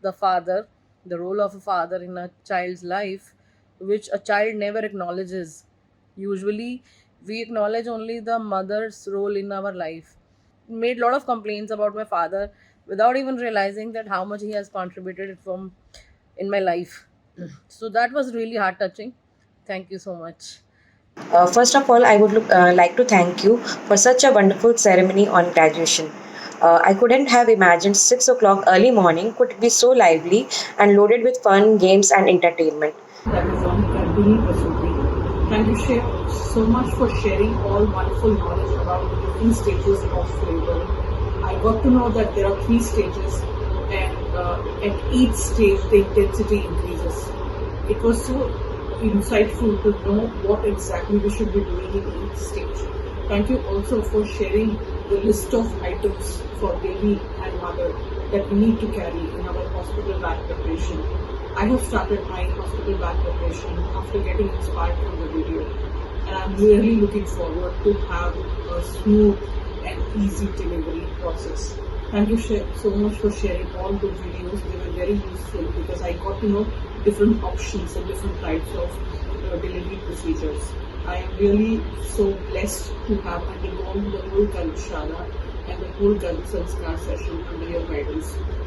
the father, the role of a father in a child's life, which a child never acknowledges. Usually, we acknowledge only the mother's role in our life. Made a lot of complaints about my father without even realizing that how much he has contributed from in my life. So that was really heart touching. Thank you so much. First of all, I would like to thank you for such a wonderful ceremony on graduation. I couldn't have imagined 6 o'clock early morning could be so lively and loaded with fun, games, and entertainment. That is on Garbhini Prasuti. Thank you so much for sharing all wonderful knowledge about the different stages of labor. I got to know that there are 3 stages, and at each stage the intensity increases. It was so insightful to know what exactly we should be doing in each stage. Thank you also for sharing the list of items for baby and mother that we need to carry in our hospital bag preparation. I have started my hospital bag preparation after getting inspired from the video, and I'm really looking forward to have a smooth and easy delivery process. Thank you so much for sharing all the videos. They were very useful because I got to know different options and different types of delivery procedures. I am really so blessed to have undergone the whole Garbhshala and the whole Garbh Sanskar session under your guidance.